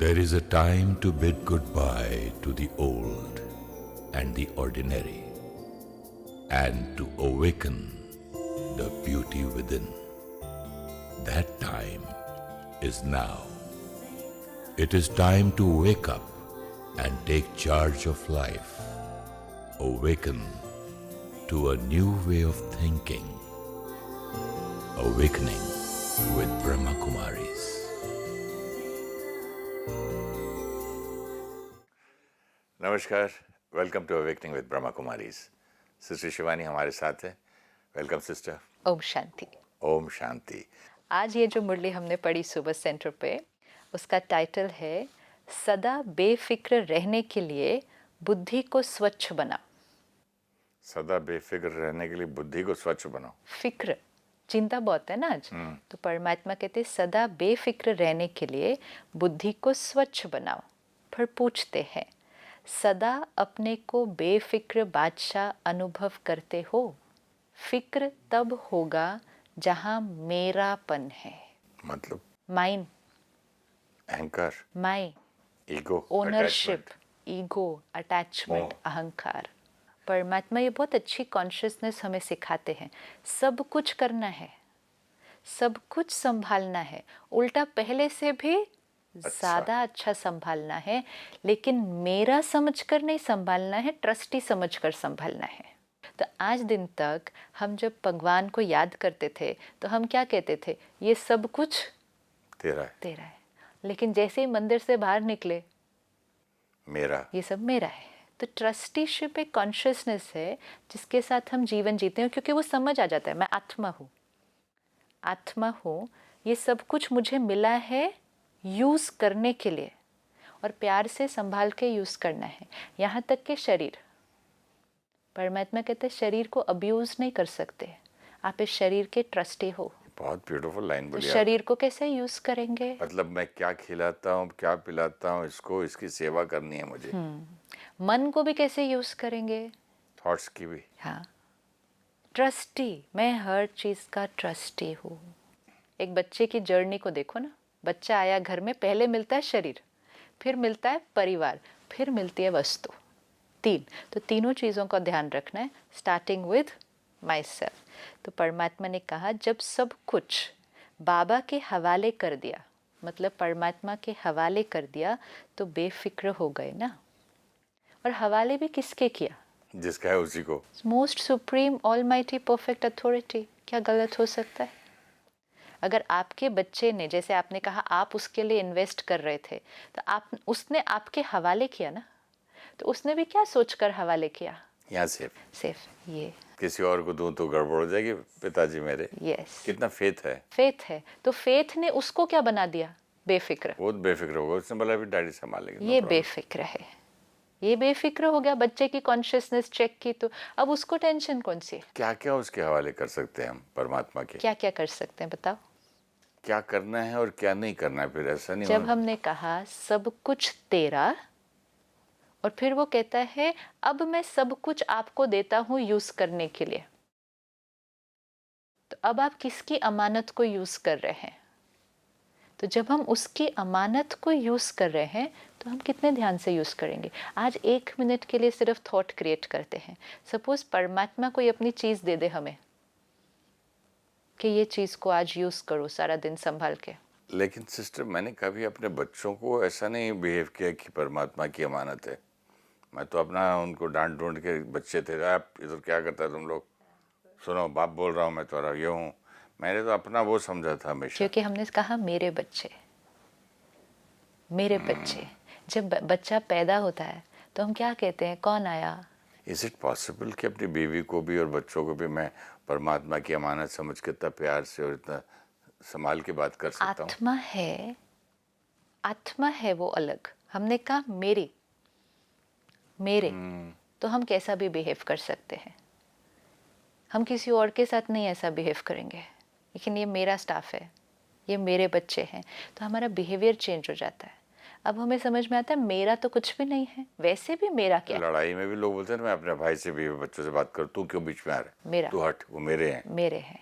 There is a time to bid goodbye to the old and the ordinary, and to awaken the beauty within. That time is now. It is time to wake up and take charge of life. Awaken to a new way of thinking. Awakening with Brahma Kumaris. नमस्कार, welcome to awakening with Brahma Kumaris. Sister Shivani हमारे साथ है। Welcome sister. ओम शांति। ओम शांति। आज ये जो मुरली हमने पढ़ी सुबह सेंटर पे, उसका टाइटल है सदा बेफिक्र रहने के लिए बुद्धि को स्वच्छ बनाओ। सदा बेफिक्र रहने के लिए बुद्धि को स्वच्छ बनाओ। फिक्र, चिंता बहुत है ना आज, तो परमात्मा कहते हैं सदा बेफिक्र रहने के लिए बुद्धि को स्वच्छ बनाओ। फिर पूछते हैं, सदा अपने को बेफिक्र बादशाह अनुभव करते हो? फिक्र तब होगा जहां मेरापन है। मतलब माइन, अहंकार, माई, ईगो, ओनरशिप, ईगो, अटैचमेंट, अहंकार। परमात्मा ये बहुत अच्छी कॉन्शियसनेस हमें सिखाते हैं। सब कुछ करना है, सब कुछ संभालना है, उल्टा पहले से भी ज़्यादा अच्छा संभालना है, लेकिन मेरा समझकर नहीं संभालना है, ट्रस्टी समझकर संभालना है। तो आज दिन तक हम जब भगवान को याद करते थे तो हम क्या कहते थे? ये सब कुछ तेरा है, तेरा है। लेकिन जैसे ही मंदिर से बाहर निकले, मेरा, ये सब मेरा है। तो ट्रस्टीशिप एक कॉन्शियसनेस है जिसके साथ हम जीवन जीते हैं, क्योंकि वो समझ आ जाता है मैं आत्मा हूँ, आत्मा हूँ, ये सब कुछ मुझे मिला है यूज़ करने के लिए, और प्यार से संभाल के यूज़ करना है। यहाँ तक कि शरीर, परमात्मा कहते हैं शरीर को अब्यूज़ नहीं कर सकते, आप इस शरीर के ट्रस्टी हो। बहुत ब्यूटीफुल लाइन तो बोली। शरीर को कैसे यूज़ करेंगे? मतलब मैं क्या खिलाता हूँ, क्या पिलाता हूँ, इसको, इसकी सेवा करनी है मुझे। मन को भी कैसे यूज़ करेंगे? थॉट्स की भी। हाँ, ट्रस्टी, मैं हर चीज़ का ट्रस्टी हूँ। एक बच्चे की जर्नी को देखो ना, बच्चा आया घर में, पहले मिलता है शरीर, फिर मिलता है परिवार, फिर मिलती है वस्तु, तीन। तो तीनों चीज़ों का ध्यान रखना है, स्टार्टिंग विद माई सेल्फ। तो परमात्मा ने कहा जब सब कुछ बाबा के हवाले कर दिया, मतलब परमात्मा के हवाले कर दिया, तो बेफिक्र हो गए ना। और हवाले भी किसके किया? जिसका है उसी को। Most supreme almighty perfect authority. क्या गलत हो सकता है? अगर आपके बच्चे ने, जैसे आपने कहा आप उसके लिए इन्वेस्ट कर रहे थे, तो आप, उसने आपके हवाले किया ना, तो उसने भी क्या सोचकर हवाले किया? यहाँ सेफ। ये किसी और को दूं तो गड़बड़ हो जाएगी पिताजी मेरे। यस, कितना फेथ है। फेथ है। तो फेथ ने उसको क्या बना दिया? बेफिक्र। बहुत बेफिक्र होगा, उसने बोला भी डैडी संभाल लेंगे। ये बेफिक्र है, ये बेफिक्र हो गया। बच्चे की कॉन्शियसनेस चेक की, तो अब उसको टेंशन कौन सी है? क्या क्या उसके हवाले कर सकते हैं हम परमात्मा के? क्या क्या कर सकते हैं बताओ? क्या करना है और क्या नहीं करना है, फिर ऐसा नहीं जब हमने कहा सब कुछ तेरा, और फिर वो कहता है अब मैं सब कुछ आपको देता हूं यूज करने के लिए, तो अब आप किसकी अमानत को यूज कर रहे हैं? तो जब हम उसकी अमानत को यूज कर रहे हैं तो हम कितने ध्यान से यूज करेंगे? आज 1 मिनट के लिए सिर्फ थॉट क्रिएट करते हैं। सपोज परमात्मा कोई अपनी चीज दे दे हमें कि ये चीज को आज यूज करो सारा दिन संभाल के। लेकिन सिस्टर, मैंने कभी अपने बच्चों को ऐसा नहीं बिहेव किया कि परमात्मा की अमानत है। मैं तो अपना उनको डांट ढूंढ के, बच्चे थे, आप इधर क्या करता है तुम लोग, सुनो बाप बोल रहा हूँ, मैं तो ये हूँ। मैंने तो अपना वो समझा था हमेशा। क्योंकि हमने कहा मेरे बच्चे, मेरे बच्चे। जब बच्चा पैदा होता है तो हम क्या कहते हैं? कौन आया? इज इट पॉसिबल कि अपनी बीवी को भी और बच्चों को भी मैं परमात्मा की अमानत समझ के इतना प्यार से और इतना संभाल के बात कर सकता हूँ? आत्मा है, आत्मा है वो अलग। हमने कहा मेरे, मेरे, तो हम कैसा भी बिहेव कर सकते हैं। हम किसी और के साथ नहीं ऐसा बिहेव करेंगे, लेकिन ये मेरा स्टाफ है, ये मेरे बच्चे हैं, तो हमारा बिहेवियर चेंज हो जाता है। अब हमें समझ में आता है मेरा तो कुछ भी नहीं है, वैसे भी मेरा क्या है? लड़ाई में भी लोग बोलते हैं मैं अपने भाई से भी बच्चों से बात करूँ, तू क्यों बीच में आ रहा है? मेरा, तू हट, वो मेरे हैं। मेरे हैं।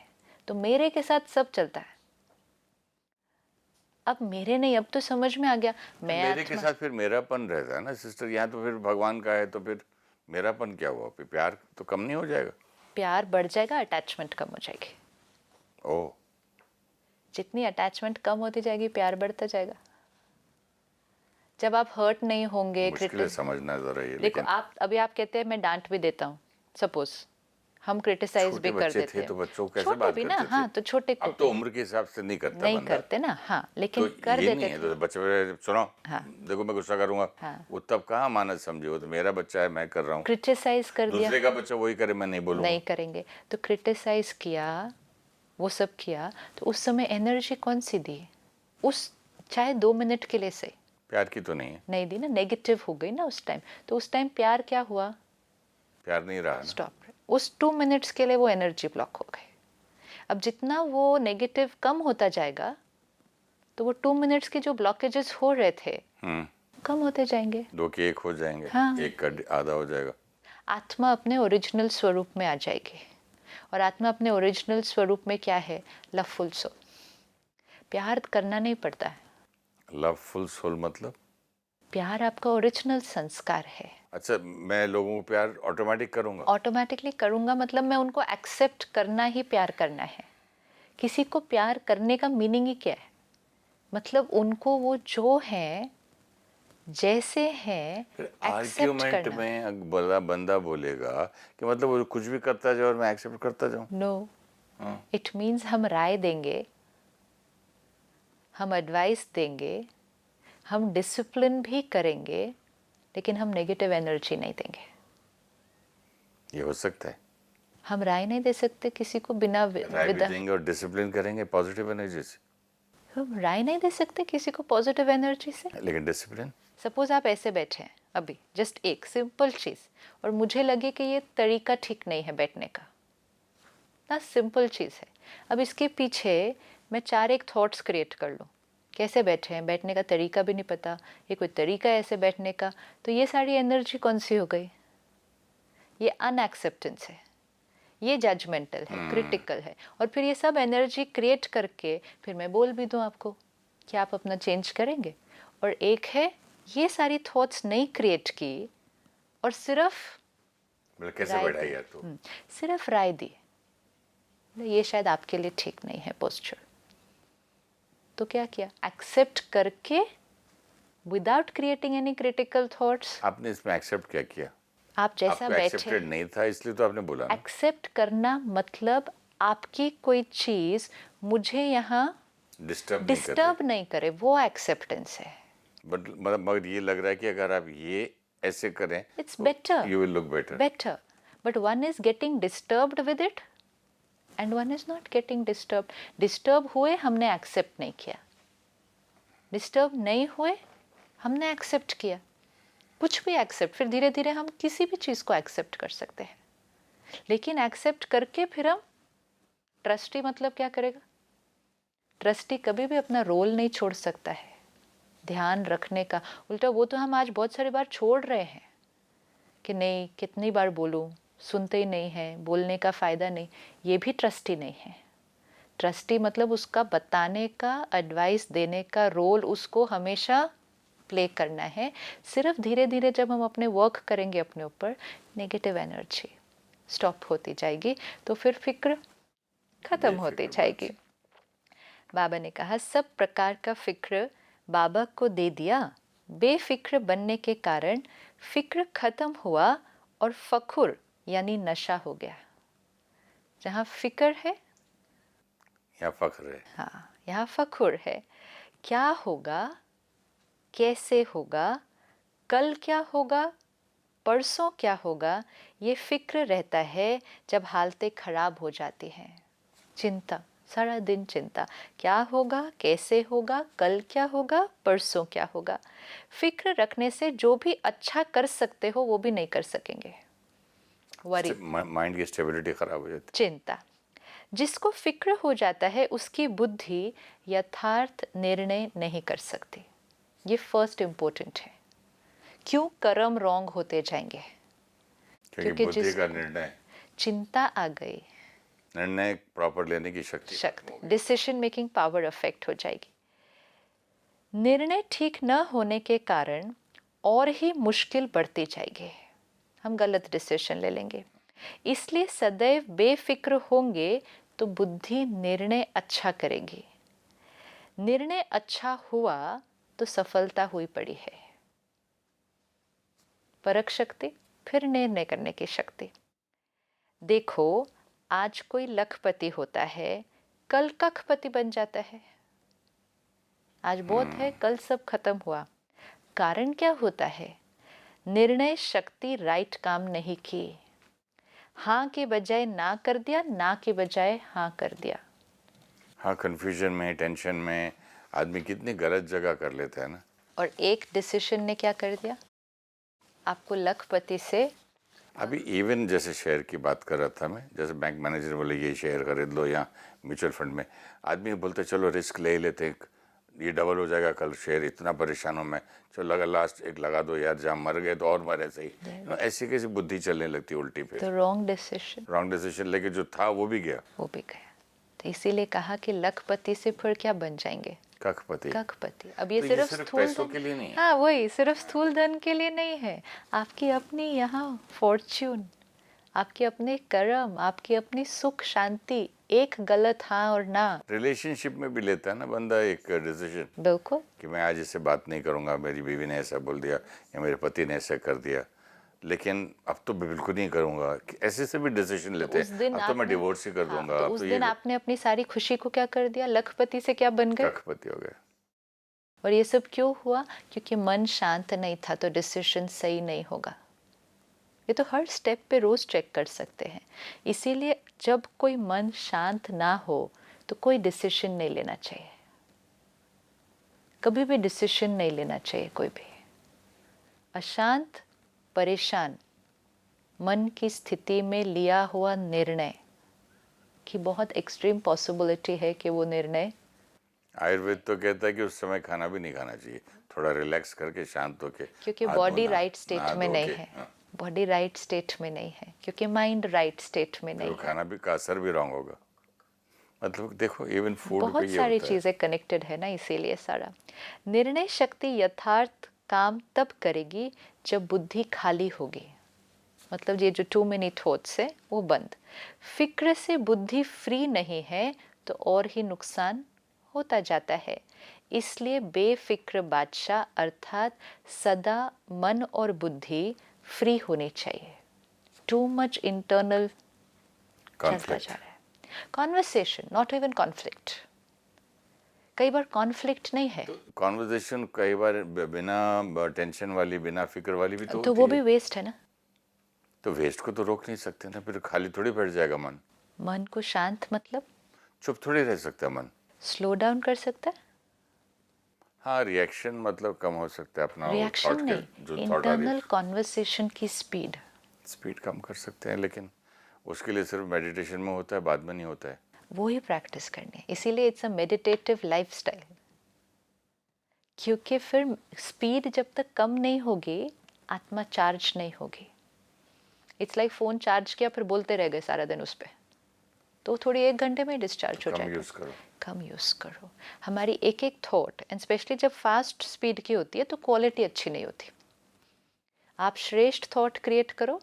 तो मेरे के साथ सब चलता है। अब मेरे नहीं, अब तो समझ में आ गया मैं मेरे के साथ फिर मेरापन रहता है ना सिस्टर, यहाँ तो फिर भगवान का है तो फिर मेरापन क्या हुआ, फिर प्यार तो कम नहीं हो जाएगा? प्यार बढ़ जाएगा, अटैचमेंट कम हो जाएगी। ओह, जितनी अटैचमेंट कम होती जाएगी प्यार बढ़ता जाएगा। जब आप हर्ट नहीं होंगे, मुश्किल है समझना जरा ये। देखो लेकिन आप अभी आप कहते हैं मैं डांट भी देता हूँ, सपोज हम क्रिटिसाइज छोटे भी कर बच्चे देते थे हैं, तो बच्चों को कैसे छोटे बात भी ना, करते थे? हाँ तो छोटे को अब तो उम्र के हिसाब से नहीं करता नहीं बंदा। करते ना, हाँ लेकिन तो कर ये देते नहीं है, थे। तो बच्चे सुनो, हाँ। देखो मैं गुस्सा करूंगा, हाँ। वो तब कहाँ मानस समझे, वो तो मेरा बच्चा है, मैं कर रहा हूँ। क्रिटिसाइज कर दिया, दूसरे का बच्चा वही करे, मैं नहीं बोलूंगा। नहीं करेंगे। तो क्रिटिसाइज किया, वो सब किया, तो उस समय एनर्जी कौन सी दी? उस चाहे 2 मिनट के लिए से प्यार की तो नहीं है, नहीं दी ना, नेगेटिव हो गई ना उस टाइम। तो उस टाइम प्यार क्या हुआ? प्यार नहीं रहा ना। स्टॉप। उस 2 मिनट्स के लिए वो एनर्जी ब्लॉक हो गई। अब जितना वो नेगेटिव कम होता जाएगा तो वो 2 मिनट्स के जो ब्लॉकेजेस हो रहे थे कम होते जाएंगे। 2 के 1 हो जाएंगे। हाँ। 1 का आधा हो जाएगा। आत्मा अपने ओरिजिनल स्वरूप में आ जाएगी। और आत्मा अपने ओरिजिनल स्वरूप में क्या है? Loveful soul. प्यार करना नहीं पड़ता है। लवफुल सोल मतलब? प्यार आपका ओरिजिनल संस्कार है। अच्छा, मैं लोगों को प्यार ऑटोमेटिक करूंगा? ऑटोमेटिकली करूंगा मतलब मैं उनको एक्सेप्ट करना ही प्यार करना है। किसी को प्यार करने का मीनिंग ही क्या है? मतलब उनको वो जो है, जैसे है, एक्सेप्ट आर्ग्यूमेंट करना। में बंदा बोलेगा कि मतलब वो कुछ भी करता जाए और मैं एक्सेप्ट करता जाऊं। नो, इट मीन्स हम राय देंगे, हम एडवाइस देंगे, हम डिसिप्लिन भी करेंगे, लेकिन हम नेगेटिव एनर्जी नहीं देंगे। ये हो सकता है। हम राय नहीं दे सकते किसी को बिना राय भी देंगे और डिसिप्लिन करेंगे पॉजिटिव एनर्जी से। हम राय नहीं दे सकते किसी को पॉजिटिव एनर्जी से। लेकिन डिसिप्लिन? सपोज आप ऐसे बैठे हैं अभी, जस्ट एक सिंपल चीज़, और मुझे लगे कि ये तरीका ठीक नहीं है बैठने का, ना सिंपल चीज़ है। अब इसके पीछे मैं 4 थॉट्स क्रिएट कर लूँ, कैसे बैठे हैं, बैठने का तरीका भी नहीं पता, ये कोई तरीका है ऐसे बैठने का, तो ये सारी एनर्जी कौन सी हो गई? ये अनएक्सेप्टेंस है, ये जजमेंटल है, क्रिटिकल है। और फिर ये सब एनर्जी क्रिएट करके फिर मैं बोल भी दूँ आपको कि आप अपना चेंज करेंगे। और एक है ये सारी थॉट्स नहीं क्रिएट की और सिर्फ मतलब कैसे बैठा यार तू? सिर्फ राय दी, ये शायद आपके लिए ठीक नहीं है पोस्चर। तो क्या किया? एक्सेप्ट करके without creating any critical thoughts. आपने इसमें एक्सेप्ट क्या किया? आप जैसा आपको बैठे, एक्सेप्टेड नहीं था इसलिए तो आपने बोला ना। एक्सेप्ट करना मतलब आपकी कोई चीज मुझे यहाँ डिस्टर्ब नहीं करे, वो एक्सेप्टेंस है। बट मतलब मगर ये लग रहा है कि अगर आप ये ऐसे करें it's better, you will look better. But one is getting disturbed with it and one is not getting disturb. Disturb हुए, हमने एक्सेप्ट नहीं किया। डिस्टर्ब नहीं हुए, हमने एक्सेप्ट किया। कुछ भी एक्सेप्ट, फिर धीरे धीरे हम किसी भी चीज़ को एक्सेप्ट कर सकते हैं। लेकिन एक्सेप्ट करके फिर हम ट्रस्टी, मतलब क्या करेगा? ट्रस्टी कभी भी अपना रोल नहीं छोड़ सकता है ध्यान रखने का। उल्टा वो तो हम आज बहुत सारी बार छोड़ रहे हैं कि नहीं, कितनी बार बोलूं, सुनते ही नहीं है, बोलने का फ़ायदा नहीं। ये भी ट्रस्टी नहीं है। ट्रस्टी मतलब उसका बताने का, एडवाइस देने का रोल उसको हमेशा प्ले करना है। सिर्फ धीरे धीरे जब हम अपने वर्क करेंगे अपने ऊपर, नेगेटिव एनर्जी स्टॉप होती जाएगी, तो फिर फिक्र खत्म होती जाएगी। बाबा ने कहा सब प्रकार का फिक्र बाबा को दे दिया, बेफिक्र बनने के कारण फिक्र खत्म हुआ और फखुर यानी नशा हो गया। जहाँ फिक्र है यहाँ फख्र है। हाँ, यहाँ फखुर है। क्या होगा, कैसे होगा, कल क्या होगा, परसों क्या होगा, ये फिक्र रहता है जब हालतें खराब हो जाती हैं। चिंता, सारा दिन चिंता, क्या होगा, कैसे होगा, कल क्या होगा, परसों क्या होगा। फिक्र रखने से जो भी अच्छा कर सकते हो वो भी नहीं कर सकेंगे। वरी, माइंड की स्टेबिलिटी खराब हो जाती। चिंता, जिसको फिक्र हो जाता है उसकी बुद्धि यथार्थ निर्णय नहीं कर सकती। ये फर्स्ट इम्पोर्टेंट है। क्यों कर्म रॉन्ग होते जाएंगे? क्योंकि बुद्धि का निर्णय, चिंता आ गई, निर्णय प्रॉपर लेने की शक्ति, डिसीजन मेकिंग पावर अफेक्ट हो जाएगी। निर्णय ठीक न होने के कारण और ही मुश्किल बढ़ती जाएगी, हम गलत डिसीजन ले लेंगे। इसलिए सदैव बेफिक्र होंगे तो बुद्धि निर्णय अच्छा करेगी। निर्णय अच्छा हुआ तो सफलता हुई पड़ी है। परख शक्ति, फिर निर्णय करने की शक्ति। देखो, आज कोई लखपति होता है, कल कखपति बन जाता है। आज बहुत है, कल सब खत्म हुआ। कारण क्या होता है? निर्णय शक्ति राइट काम नहीं की। हाँ के बजाय ना कर दिया, ना के बजाय हाँ कर दिया। हाँ, कंफ्यूजन में, टेंशन में आदमी कितनी गलत जगह कर लेता है ना। और एक डिसीजन ने क्या कर दिया, आपको लखपति से। अभी इवन जैसे शेयर की बात कर रहा था मैं, जैसे बैंक मैनेजर बोले ये शेयर खरीद लो या म्यूचुअल फंड में, आदमी बोलते चलो रिस्क ले ही लेते हैं, ये डबल हो जाएगा कल शेयर, इतना परेशान हूँ मैं, चलो लगा लास्ट एक लगा दो यार, जहाँ मर गए तो और मरे सही। ऐसी कैसी बुद्धि चलने लगती उल्टी फिर। तो रॉन्ग डिसीजन लेके जो था वो भी गया। तो इसीलिए कहा कि लखपति से फिर क्या बन जाएंगे, कखपति। अब ये तो सिर्फ स्थूल पैसों के लिए नहीं है। हाँ, वही सिर्फ स्थूल धन के लिए नहीं है। आपकी अपनी यहाँ फॉर्च्यून, आपके अपने कर्म, आपकी अपनी सुख शांति। एक गलत हाँ और ना, रिलेशनशिप में भी लेता है ना बंदा एक डिसीजन, बिल्कुल, कि मैं आज इससे बात नहीं करूंगा, मेरी बीवी ने ऐसा बोल दिया या मेरे पति ने ऐसा कर दिया, लेकिन अब तो बिल्कुल नहीं करूंगा। ऐसे से भी डिसीजन लेते हैं, अब तो मैं डिवोर्स ही कर दूंगा। तो उस दिन आपने अपनी सारी खुशी को क्या कर दिया, लखपति से क्या बन गए, कखपति हो गए। और ये सब क्यों हुआ? क्योंकि मन शांत नहीं था, तो डिसीजन सही नहीं होगा। ये तो हर स्टेप पे रोज चेक कर सकते हैं। इसीलिए जब कोई मन शांत ना हो तो कोई डिसीजन नहीं लेना चाहिए, कभी भी डिसीजन नहीं लेना चाहिए कोई भी। अशांत, परेशान मन की स्थिति में लिया हुआ निर्णय की बहुत एक्सट्रीम पॉसिबिलिटी है कि वो निर्णय। आयुर्वेद तो कहता है कि उस समय खाना भी नहीं खाना चाहिए, थोड़ा रिलैक्स करके शांत होके, क्योंकि बॉडी राइट स्टेट में नहीं है, बॉडी राइट स्टेट में नहीं है, क्योंकि माइंड राइट स्टेट में नहीं है। खाना भी का असर भी रॉन्ग होगा। मतलब देखो, इवन फूड बहुत सारी चीजें कनेक्टेड है ना, इसीलिए सारा। निर्णय शक्ति यथार्थ काम तब करेगी जब बुद्धि खाली होगी, मतलब ये जो टू मिनी थॉट्स है वो बंद। फिक्र से बुद्धि फ्री नहीं है तो और ही नुकसान होता जाता है। इसलिए बेफिक्र बादशाह अर्थात सदा मन और बुद्धि फ्री होनी चाहिए। टू मच इंटरनल चलता जा रहा है। Conversation, not even conflict. कई बार कॉन्फ्लिक्ट नहीं है, कॉन्वर्सेशन कई बार बिना टेंशन वाली, बिना फिक्र वाली भी तो वो भी वेस्ट है ना। तो वेस्ट को तो रोक नहीं सकते ना, फिर खाली थोड़ी बैठ जाएगा मन। मन को शांत मतलब चुप थोड़ी रह सकता है मन, स्लो डाउन कर सकता है। हाँ, रिएक्शन मतलब कम हो सकता है अपना, रिएक्शन नहीं, इंटरनल कॉन्वर्सेशन की स्पीड कम कर सकते हैं, लेकिन उसके लिए सिर्फ मेडिटेशन में होता है, बाद में नहीं होता है। वो ही प्रैक्टिस करनी है, इसीलिए इट्स अ मेडिटेटिव लाइफस्टाइल। क्योंकि फिर स्पीड जब तक कम नहीं होगी, आत्मा चार्ज नहीं होगी। इट्स लाइक फोन चार्ज किया फिर बोलते रह गए सारा दिन उस पर, तो थोड़ी 1 घंटे में डिस्चार्ज हो जाएगा। कम यूज़ करो। हमारी एक एक थॉट, एंड स्पेशली जब फास्ट स्पीड की होती है तो क्वालिटी अच्छी नहीं होती। आप श्रेष्ठ थॉट क्रिएट करो,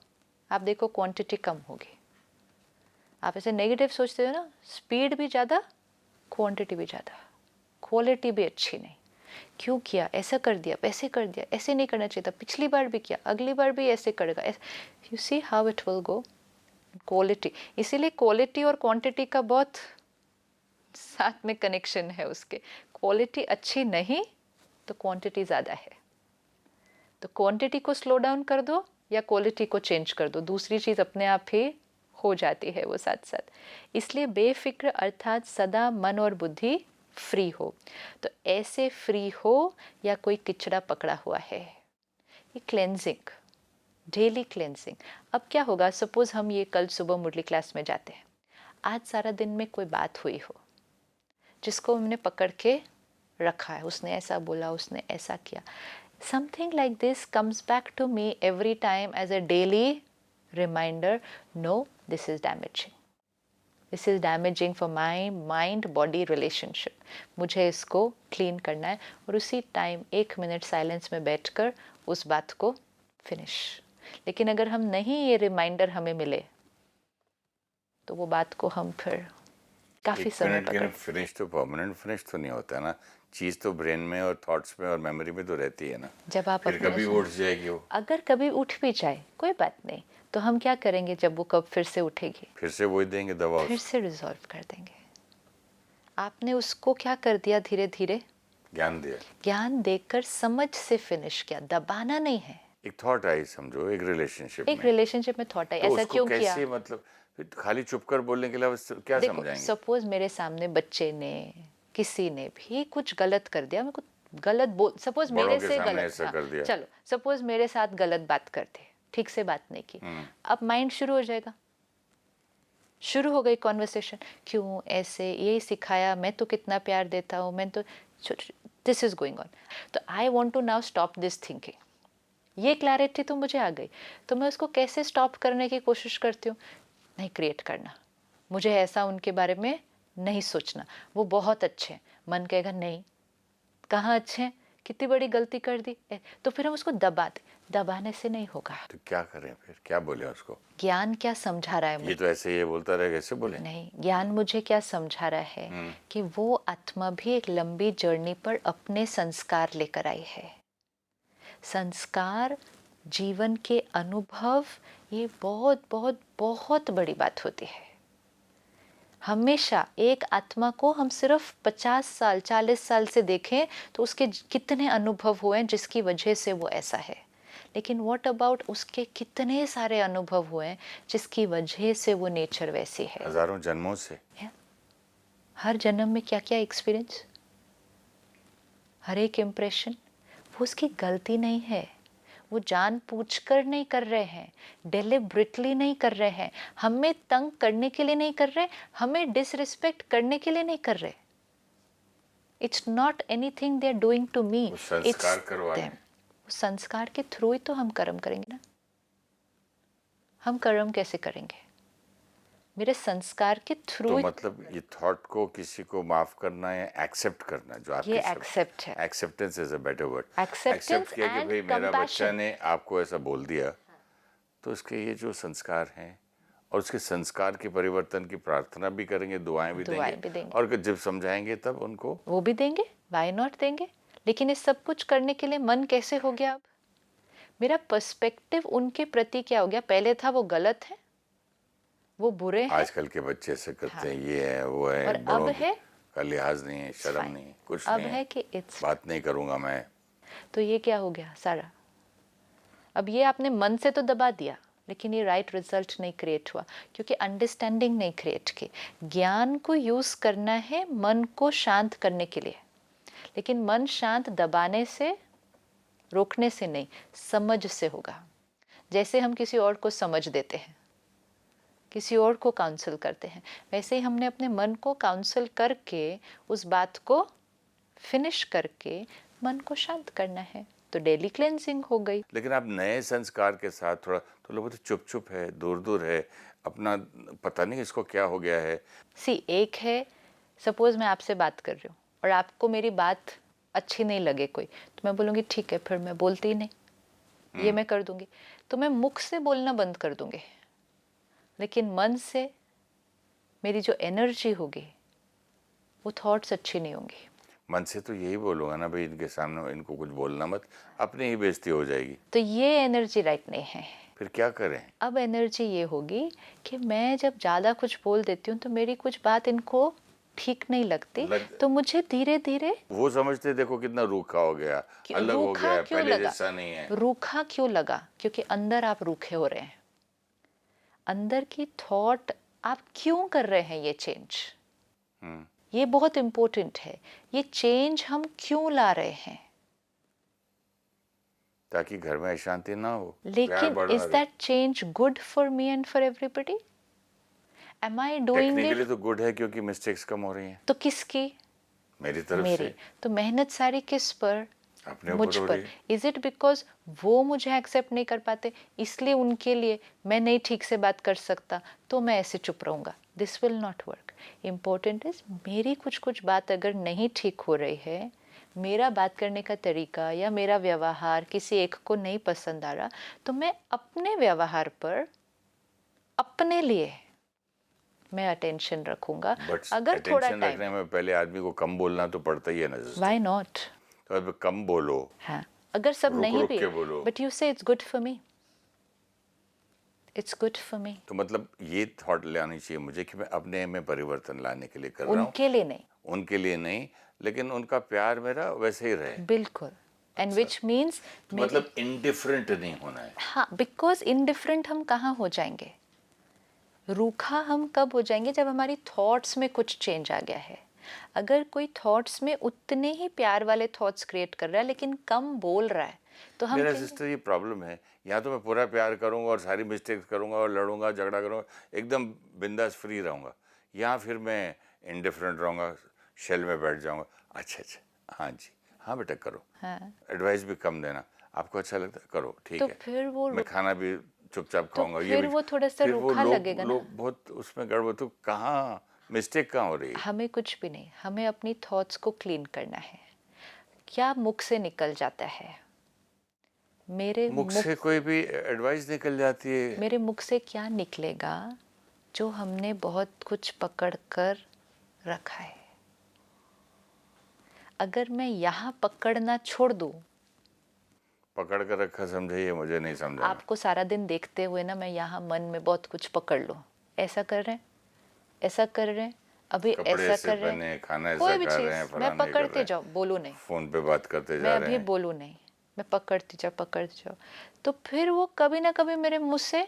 आप देखो क्वांटिटी कम होगी। आप ऐसे नेगेटिव सोचते हो ना, स्पीड भी ज़्यादा, क्वांटिटी भी ज़्यादा, क्वालिटी भी अच्छी नहीं। क्यों किया, ऐसा कर दिया, वैसे कर दिया, ऐसे नहीं करना चाहिए था, पिछली बार भी किया, अगली बार भी ऐसे करेगा। You see how it will go. Quality, इसीलिए क्वालिटी और क्वांटिटी का बहुत साथ में कनेक्शन है उसके। क्वालिटी अच्छी नहीं तो क्वांटिटी ज़्यादा है, तो क्वांटिटी को स्लो डाउन कर दो या क्वालिटी को चेंज कर दो, दूसरी चीज़ अपने आप ही हो जाती है वो साथ साथ। इसलिए बेफिक्र अर्थात सदा मन और बुद्धि फ्री हो। तो ऐसे फ्री हो या कोई किचड़ा पकड़ा हुआ है, ये क्लेंजिंग, डेली क्लेंजिंग। अब क्या होगा, सपोज हम ये कल सुबह मुरली क्लास में जाते हैं, आज सारा दिन में कोई बात हुई हो जिसको हमने पकड़ के रखा है, उसने ऐसा बोला, उसने ऐसा किया, something like this comes back to me every time as a daily reminder, no this is damaging. This is damaging for my mind body relationship, मुझे इसको क्लीन करना है। और उसी टाइम 1 मिनट साइलेंस में बैठकर उस बात को फिनिश। लेकिन अगर हम नहीं, ये रिमाइंडर हमें मिले, तो वो बात को हम फिर काफ़ी समय पकड़। फिनिश तो परमानेंट फिनिश तो नहीं होता है ना, चीज़ तो ब्रेन में और थॉट्स में और मेमोरी में तो रहती है ना। जब आप फिर अपने कभी उठ जाएगी वो, अगर कभी उठ भी जाए कोई बात नहीं, तो हम क्या करेंगे जब वो कब फिर से उठेगी? फिर से वही देंगे दवा फिर उसको, से रिजॉल्व कर देंगे। आपने उसको क्या कर दिया? धीरे धीरे ज्ञान दिया। ज्ञान देकर समझ से फिनिश किया, दबाना नहीं है। एक थॉट आई समझो, एक रिलेशनशिप एक में, रिलेशनशिप में थॉट आई, तो ऐसा उसको क्यों किया? कैसे मतलब फिर खाली चुप कर बोलने के अलावा क्या देखो, समझाएंगे? सपोज मेरे सामने बच्चे ने, किसी ने भी कुछ गलत कर दिया, मेरे को गलत बोल, सपोज बड़ों मेरे के से सामने गलत, ऐसा हाँ, कर दिया। चलो सपोज मेरे साथ गलत बात करते, ठीक से बात नहीं की, अब माइंड शुरू हो जाएगा, शुरू हो गई कॉन्वर्सेशन, क्यों ऐसे, यही सिखाया, मैं तो कितना प्यार देता हूँ, मैं तो, दिस इज गोइंग ऑन। तो I want to now stop this thinking. ये क्लैरिटी तो मुझे आ गई, तो मैं उसको कैसे स्टॉप करने की कोशिश करती हूँ? नहीं क्रिएट करना, मुझे ऐसा उनके बारे में नहीं सोचना, वो बहुत अच्छे हैं। मन कहेगा नहीं, कहाँ अच्छे हैं, कितनी बड़ी गलती कर दी, तो फिर हम उसको दबाने से नहीं होगा। तो क्या करें फिर, क्या बोले उसको? ज्ञान क्या समझा रहा है ये मुझे? तो ऐसे ये बोलता रहेगा, ऐसे बोले? नहीं, ज्ञान मुझे क्या समझा रहा है कि वो आत्मा भी एक लंबी जर्नी पर अपने संस्कार लेकर आई है। संस्कार, जीवन के अनुभव, ये बहुत बहुत बहुत बड़ी बात होती है। हमेशा एक आत्मा को हम सिर्फ 50 साल 40 साल से देखें तो उसके कितने अनुभव हुए हैं जिसकी वजह से वो ऐसा है, लेकिन व्हाट अबाउट उसके कितने सारे अनुभव हुए हैं जिसकी वजह से वो नेचर वैसी है। हजारों जन्मों से, हर जन्म में क्या क्या एक्सपीरियंस, हर एक इम्प्रेशन, वो उसकी गलती नहीं है, वो जानबूझकर नहीं कर रहे हैं, डेलिबरेटली नहीं कर रहे हैं, हमें तंग करने के लिए नहीं कर रहे, हमें डिसरिस्पेक्ट करने के लिए नहीं कर रहे। It's not anything they are doing to me, संस्कार करवा रहे हैं। संस्कार के थ्रू ही तो हम कर्म करेंगे ना। हम कर्म कैसे करेंगे? मेरे संस्कार के थ्रू। तो मतलब ये थॉट को किसी को माफ करना या एक्सेप्ट करना, जो आपके ये एक्सेप्ट है। Acceptance is a better word. Acceptance accept किया कि and भाई मेरा बच्चा compassion। ने आपको ऐसा बोल दिया, तो उसके ये जो संस्कार हैं और उसके संस्कार के परिवर्तन की प्रार्थना भी करेंगे, दुआएं भी देंगे, और जब समझाएंगे तब उनको वो भी देंगे, वाई नॉट देंगे। लेकिन इस सब कुछ करने के लिए मन कैसे हो गया? अब मेरा पर्सपेक्टिव उनके प्रति क्या हो गया? पहले था वो गलत है, वो बुरे हैं, आजकल के बच्चे ऐसे करते हैं, ये है वो है, और अब बड़ों है का लिहाज नहीं है, शर्म fine। नहीं, कुछ अब नहीं है कि इट्स, बात नहीं करूंगा मैं। तो ये क्या हो गया सारा? अब ये आपने मन से तो दबा दिया, लेकिन ये राइट रिजल्ट नहीं क्रिएट हुआ, क्योंकि अंडरस्टैंडिंग नहीं क्रिएट की। ज्ञान को यूज करना है मन को शांत करने के लिए, लेकिन मन शांत दबाने से, रोकने से नहीं, समझ से होगा। जैसे हम किसी और को समझ देते हैं, किसी और को काउंसल करते हैं, वैसे ही हमने अपने मन को काउंसल करके उस बात को फिनिश करके मन को शांत करना है, तो डेली क्लेंजिंग हो गई। लेकिन आप नए संस्कार के साथ थोड़ा, तो लोग तो चुप चुप है, दूर दूर है, अपना पता नहीं इसको क्या हो गया है। एक है, सपोज मैं आपसे बात कर रही हूँ और आपको मेरी बात अच्छी नहीं लगे कोई, तो मैं बोलूँगी ठीक है, फिर मैं बोलती ही नहीं, ये मैं कर दूंगी। तो मैं मुख से बोलना बंद कर दूंगी, लेकिन मन से मेरी जो एनर्जी होगी, वो थॉट्स अच्छी नहीं होंगी। मन से तो यही बोलूंगा ना भाई, इनके सामने इनको कुछ बोलना मत, अपनी ही बेइज्जती हो जाएगी। तो ये एनर्जी राइट नहीं है। फिर क्या करें? अब एनर्जी ये होगी कि मैं जब ज़्यादा कुछ बोल देती हूँ तो मेरी कुछ बात इनको ठीक नहीं लगती, तो मुझे धीरे धीरे, वो समझते देखो कितना रूखा हो गया, अलग हो गया है, पहले जैसा नहीं है। रूखा क्यों लगा? क्योंकि अंदर आप रूखे हो रहे हैं, अंदर की थॉट आप क्यों कर रहे हैं ये चेंज, ये बहुत इंपॉर्टेंट है। ये चेंज हम क्यों ला रहे हैं? ताकि घर में अशांति ना हो। लेकिन is that change good for me and for everybody? Am I doing it? Technically तो गुड है, क्योंकि मिस्टेक्स कम हो रही हैं। तो किसकी? मेरी तरफ मेरी। से। तो मेहनत सारी किस पर? अपने मुझ पर। इज इट बिकॉज वो मुझे एक्सेप्ट नहीं कर पाते, इसलिए उनके लिए मैं नहीं ठीक से बात कर सकता, तो मैं ऐसे चुप रहूंगा? This will not work. Important is मेरी कुछ कुछ बात अगर नहीं ठीक हो रही है, मेरा बात करने का तरीका या मेरा व्यवहार किसी एक को नहीं पसंद आ रहा, तो मैं अपने व्यवहार पर अपने लिए मैं अटेंशन रखूंगा। बट अगर थोड़ा अटेंशन टाइम, रखने में पहले आदमी को कम बोलना तो पड़ता ही है ना सिस्टर। Why not. तो अब कम बोलो, हाँ, अगर सब रुक नहीं रुक भी, के बोलो। बट यू से it's good for me, it's good for मी। तो मतलब ये थॉट लानी चाहिए मुझे कि मैं अपने में परिवर्तन लाने के लिए कर रहा हूँ, उनके लिए नहीं, उनके लिए नहीं, लेकिन उनका प्यार मेरा वैसे ही रहे। बिल्कुल। एंड विच मीन्स तो मतलब इनडिफरेंट नहीं होना है। हाँ, बिकॉज इनडिफरेंट हम कहाँ हो जाएंगे, रूखा हम कब हो जाएंगे, जब हमारी थॉट्स में कुछ चेंज आ गया है। अगर कोई थॉट्स में उतने ही प्यार वाले थॉट्स क्रिएट कर रहा है लेकिन कम बोल रहा है, तो हम मेरा कहेंगे, सिस्टर ये प्रॉब्लम है, या तो मैं पूरा प्यार करूंगा और सारी मिस्टेक्स करूंगा और लड़ूंगा झगड़ा करूंगा, एकदम बिंदास फ्री रहूंगा, या फिर मैं इनडिफरेंट रहूंगा, शेल में बैठ जाऊंगा। अच्छा अच्छा, हाँ जी, हाँ बेटा करो, हाँ, एडवाइस भी कम देना, आपको अच्छा लगता है करो, ठीक तो है, फिर वो मैं खाना भी चुपचाप तो खाऊंगा, ये फिर भी। वो थोड़ा सा फिर वो रूखा लोग लगेगा ना। लोग बहुत उसमें गड़बड़, तो कहाँ मिस्टेक कहाँ हो रही है? हमें कुछ भी नहीं, हमें अपनी थॉट्स को क्लीन करना है। क्या मुख से निकल जाता है, मेरे मुख से कोई भी एडवाइस निकल जाती है। मेरे मुख से क्या निकलेगा, जो हमने बहुत कुछ पकड़ कर रखा है। अगर मैं यहाँ पकड़ना छोड़ दूँ, पकड़ कर रखा समझिए, मुझे नहीं समझाना। आपको सारा दिन देखते हुए ना, मैं यहाँ मन में बहुत कुछ पकड़ लूँ, ऐसा कर रहे हैं, ऐसा कर रहे हैं, अभी कपड़े ऐसा ऐसे कर रहे पहने, हैं, खाना ऐसा कोई भी खा चीज़ रहे हैं, मैं फलाना ये कर रहे पकड़ते हैं, जाऊँ, बोलूँ नहीं, फोन पे बात करते मैं जा रहे अभी हैं। बोलूँ नहीं, मैं पकड़ती जाऊँ, तो फिर वो कभी ना कभी मेरे मुंह से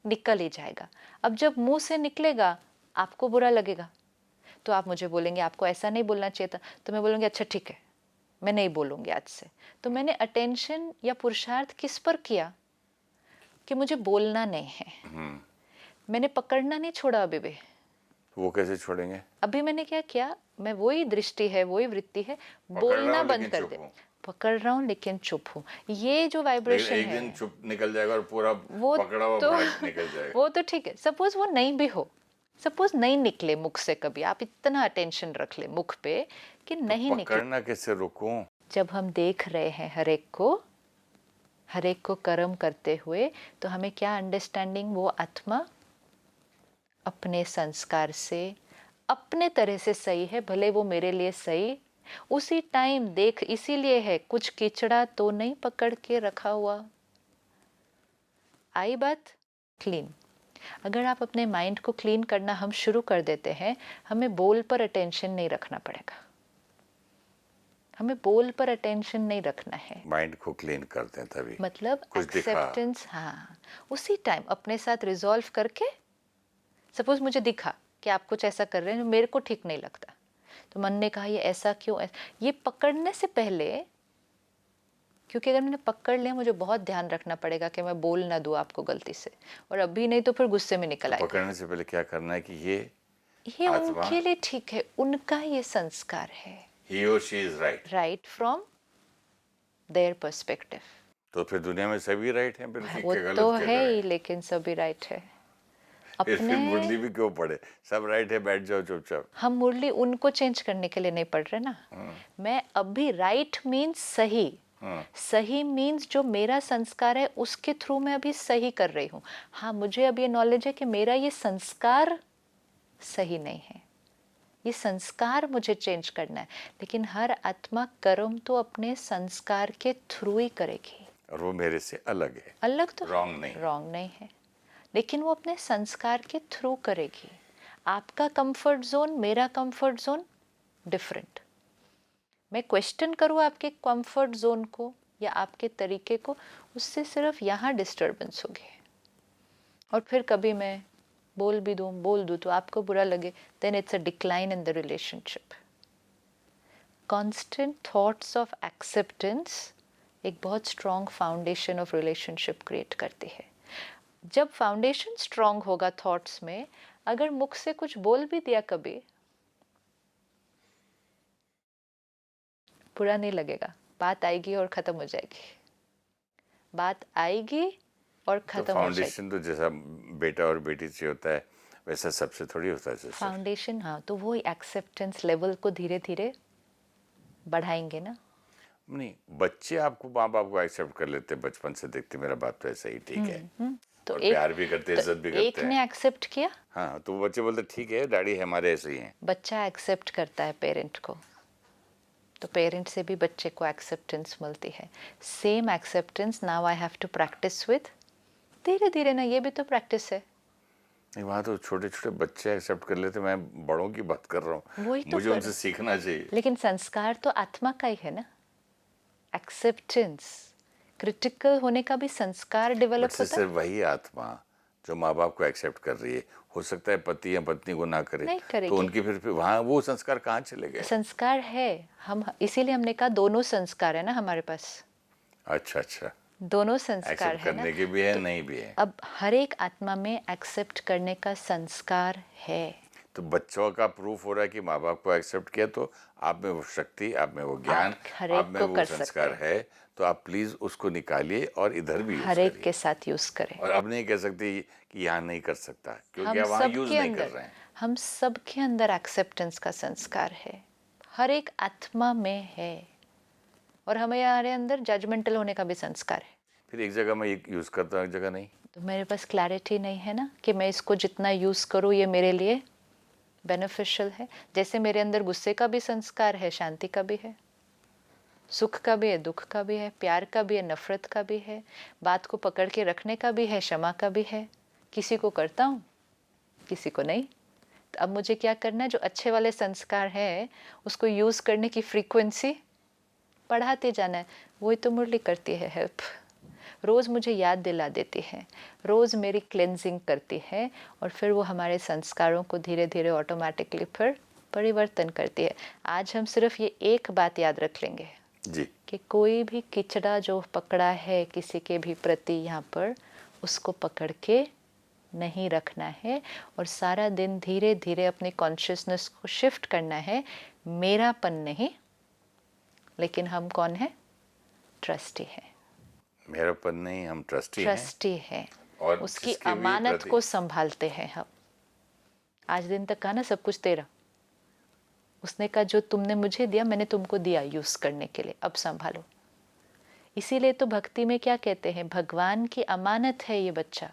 निकल ही जाएगा। अब जब मुंह से निकलेगा, आपको बुरा लगेगा, तो आप मुझे बोलेंगे आपको ऐसा नहीं बोलना चाहिए था, तो मैं बोलूँगी अच्छा ठीक है, मैं नहीं बोलूँगी आज से। तो मैंने अटेंशन या पुरुषार्थ किस पर किया, कि मुझे बोलना नहीं है। मैंने पकड़ना नहीं छोड़ा अभी भी। वो कैसे छोड़ेंगे? अभी मैंने क्या किया, मैं वही दृष्टि है, वही वृत्ति है, पकड़ रहा बोलना हूँ बंद लेकिन कर चुप दे। हूँ। पकड़ रहा हूँ लेकिन चुप हूँ, ये जो लेकिन वाइब्रेशन एक है, दिन चुप निकल जाएगा और पूरा वो पकड़ा हुआ तो भड़क निकल जाएगा। वो तो ठीक है, सपोज वो नहीं भी हो, सपोज नहीं निकले मुख से कभी, आप इतना अटेंशन रख ले मुख पे कि तो नहीं निकले। पकड़ना कैसे रोकूं? जब हम देख रहे हैं हर एक को कर्म करते हुए, तो हमें क्या अंडरस्टैंडिंग, वो आत्मा अपने संस्कार से अपने तरह से सही है, भले वो मेरे लिए सही उसी टाइम देख, इसीलिए है कुछ कीचड़ा तो नहीं पकड़ के रखा हुआ। आई बात? क्लीन। अगर आप अपने माइंड को क्लीन करना हम शुरू कर देते हैं, हमें बोल पर अटेंशन नहीं रखना पड़ेगा, हमें बोल पर अटेंशन नहीं रखना है। माइंड को क्लीन करते हैं तभी मतलब कुछ दिखा। एक्सेप्टेंस, हाँ, उसी टाइम अपने साथ रिजॉल्व करके, सपोज मुझे दिखा कि आप कुछ ऐसा कर रहे हैं जो मेरे को ठीक नहीं लगता, तो मन ने कहा ये ऐसा क्यों, ये पकड़ने से पहले, क्योंकि अगर मैंने पकड़ लिया, मुझे बहुत ध्यान रखना पड़ेगा कि मैं बोल ना दूँ आपको गलती से, और अभी नहीं तो फिर गुस्से में निकल तो आएगा। पकड़ने से पहले क्या करना है कि ये आत्मा, उनके लिए ठीक है, उनका ये संस्कार है, ही और she is right. Right from their perspective. तो फिर दुनिया में सभी राइट हैं, फिर वो क्या तो गलत क्या है करें? ही, लेकिन सभी राइट है फिर मुरली अपने। भी क्यों पड़े? सब राइट है, बैठ जाओ चुपचाप। हम मुरली उनको चेंज करने के लिए नहीं पढ़ रहे ना। मैं अभी राइट मीन्स सही, सही मीन्स जो मेरा संस्कार है उसके थ्रू मैं अभी सही कर रही हूँ। हाँ, मुझे अब ये नॉलेज है कि मेरा ये संस्कार सही नहीं है, ये संस्कार मुझे चेंज करना है, लेकिन हर आत्मा कर्म तो अपने संस्कार के थ्रू ही करेगी। और वो मेरे से अलग है, अलग तो रॉन्ग नहीं। रॉन्ग नहीं है, लेकिन वो अपने संस्कार के थ्रू करेगी। आपका कंफर्ट जोन, मेरा कंफर्ट जोन डिफरेंट। मैं क्वेश्चन करूँ आपके कंफर्ट जोन को या आपके तरीके को, उससे सिर्फ यहाँ डिस्टर्बेंस होगी। और फिर कभी मैं बोल दूँ तो आपको बुरा लगे, then it's a decline in the relationship. Constant thoughts of acceptance एक बहुत strong foundation of relationship create करती है। जब फाउंडेशन स्ट्रॉन्ग होगा थॉट्स में, अगर मुख से कुछ बोल भी दिया कभी, बुरा नहीं लगेगा, बात आएगी और खत्म हो जाएगी, बात आएगी और तो खत्म हो जाएगी। फाउंडेशन तो जैसा बेटा और बेटी से होता है, वैसा सबसे थोड़ी होता है सिस्टर। फाउंडेशन, हाँ, तो वो एक्सेप्टेंस लेवल को धीरे धीरे बढ़ाएंगे ना। नहीं, बच्चे आपको माँ बाप को एक्सेप्ट कर लेते हैं, बचपन से देखते मेरा बात तो ऐसा ही ठीक है, तो और प्यार भी करते, इज्जत भी एक करते हैं। ने एक्सेप्ट किया, हाँ, तो वो बच्चे बोलते ठीक है डैडी हमारे ऐसे ही हैं। बच्चा एक्सेप्ट करता है पेरेंट को, तो पेरेंट से भी बच्चे को एक्सेप्टेंस मिलती है। Same acceptance now I have to practice with, धीरे धीरे ना, ये भी तो प्रैक्टिस है। नहीं, वहाँ तो छोटे छोटे बच्चे एक्सेप्ट कर लेते, मैं बड़ों की बात कर रहा हूँ, वही तो मुझे कर- उनसे सीखना चाहिए। लेकिन संस्कार तो आत्मा का ही है ना। एक्सेप्टेंस, क्रिटिकल होने का भी संस्कार डेवलप बट होता सिस्टर है। वही आत्मा जो माँ बाप को एक्सेप्ट कर रही है, हो सकता है पति या पत्नी को ना करे, नहीं करेगी। तो उनकी फिर वहाँ वो संस्कार कहाँ चले गए? संस्कार है, हम इसीलिए हमने कहा दोनों संस्कार है ना हमारे पास, अच्छा अच्छा, दोनों संस्कार एक्सेप्ट है ना। करने के भी है, नहीं भी है। अब हर एक आत्मा में एक्सेप्ट करने का संस्कार है। तो बच्चों का प्रूफ हो रहा है कि माँ बाप को एक्सेप्ट किया, तो आप में वो शक्ति, आप में वो ज्ञान, आप हर एक आप में को वो कर संस्कार सकते है, तो आप प्लीज उसको निकालिए और इधर भी यूज हर एक करिए। के साथ यूज करें। और अब नहीं कह सकती कि यहाँ नहीं कर सकता, क्योंकि हम आप वहाँ यूज सबके नहीं कर अंदर, रहे हैं। हम सबके अंदर एक्सेप्टेंस का संस्कार है, हर एक आत्मा में है। और हमारे अंदर जजमेंटल होने का भी संस्कार है। फिर एक जगह मैं ये यूज करता हूँ, एक जगह नहीं। तो मेरे पास क्लैरिटी नहीं है ना कि मैं इसको जितना यूज करूँ ये मेरे लिए बेनिफिशियल है। जैसे मेरे अंदर गुस्से का भी संस्कार है, शांति का भी है, सुख का भी है, दुख का भी है, प्यार का भी है, नफरत का भी है, बात को पकड़ के रखने का भी है, क्षमा का भी है। किसी को करता हूँ, किसी को नहीं। तो अब मुझे क्या करना है, जो अच्छे वाले संस्कार है उसको यूज करने की फ्रीक्वेंसी बढ़ाते जाना है। वही तो मुरली करती है हेल्प, रोज़ मुझे याद दिला देती है, रोज़ मेरी क्लेंजिंग करती है, और फिर वो हमारे संस्कारों को धीरे धीरे ऑटोमेटिकली फिर परिवर्तन करती है। आज हम सिर्फ ये एक बात याद रख लेंगे जी, कि कोई भी किचड़ा जो पकड़ा है किसी के भी प्रति यहाँ पर, उसको पकड़ के नहीं रखना है, और सारा दिन धीरे धीरे अपनी कॉन्शियसनेस को शिफ्ट करना है। मेरापन नहीं, लेकिन हम कौन है? ट्रस्टी है। मेरापन नहीं, हम ट्रस्टी हैं, ट्रस्टी है, और उसकी जिसके भी अमानत प्रति- को संभालते हैं हम। आज दिन तक कहा ना सब कुछ तेरा, उसने कहा जो तुमने मुझे दिया मैंने तुमको दिया यूज करने के लिए, अब संभालो। इसीलिए तो भक्ति में क्या कहते हैं, भगवान की अमानत है ये बच्चा,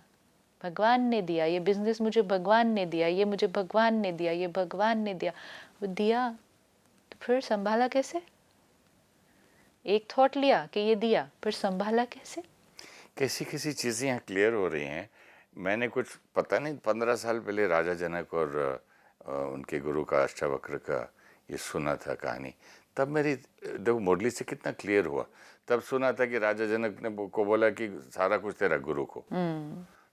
भगवान ने दिया, ये बिजनेस मुझे भगवान ने दिया, ये मुझे भगवान ने दिया, ये भगवान ने दिया। वो दिया तो फिर संभाला कैसे? एक थॉट लिया कि ये दिया, फिर संभाला कैसे? कैसी कैसी चीज़ें यहाँ क्लियर हो रही हैं। मैंने कुछ पता नहीं 15 साल पहले राजा जनक और उनके गुरु का अष्टावक्र का ये सुना था कहानी। तब मेरी देखो मुरली से कितना क्लियर हुआ। तब सुना था कि राजा जनक ने को बोला कि सारा कुछ तेरा गुरु को।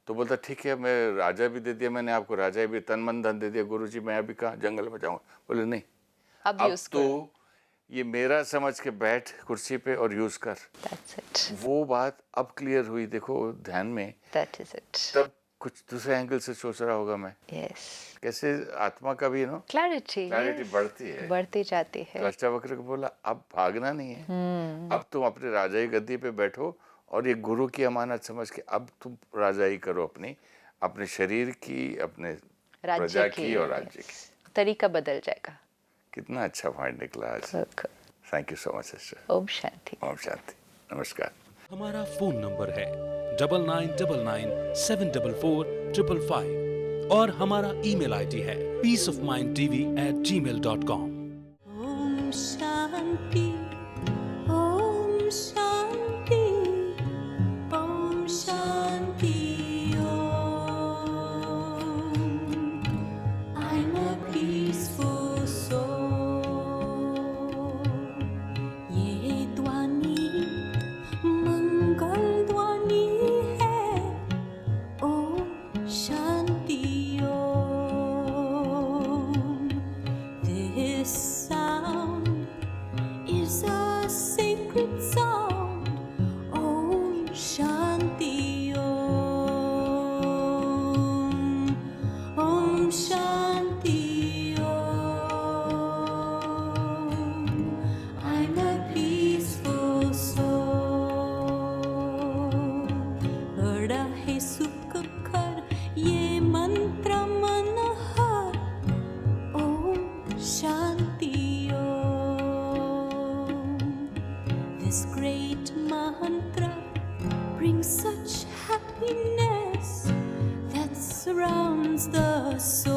तो बोलता ठीक है, मैं राजा भी दे दिया मैंने आपको, राजा भी तन मन धन दे दिया, गुरु जी मैं अभी कहाँ जंगल में जाऊँगा। बोले नहीं, अब अब यूज तो ये मेरा समझ के बैठ कुर्सी पे और यूज कर। दैट्स इट, वो बात अब क्लियर हुई, देखो ध्यान में। That is it. तब कुछ दूसरे एंगल से सोच रहा होगा मैं, यस, कैसे आत्मा का भी नो क्लैरिटी बढ़ती है, बढ़ती जाती है। तो अष्टावक्र को बोला अब भागना नहीं है, अब तुम अपने राजाई गद्दी पे बैठो और ये गुरु की अमानत समझ के अब तुम राजाई करो, अपनी अपने शरीर की, अपने प्रजा राज्य की और राज्य की। तरीका बदल जाएगा। कितना अच्छा पॉइंट निकला आज। बिल्कुल। Thank you so much sister. ओम शांति। ओम शांति, नमस्कार। हमारा फोन नंबर है 9999744555 और हमारा ईमेल आईडी है peaceofmindtv@gmail.com। ओम शांति, ओम शांति, ओम शांति, ओम। I'm a peaceful soul. ये ध्वनि मंगल ध्वनि है, ओम शांति, ओम। This sound is a sacred sound, Om Shanti Om, Om Shanti Om. I'm a peaceful soul. बड़ा है सुख कर ये मंत्र मन mantra brings such happiness that surrounds the soul.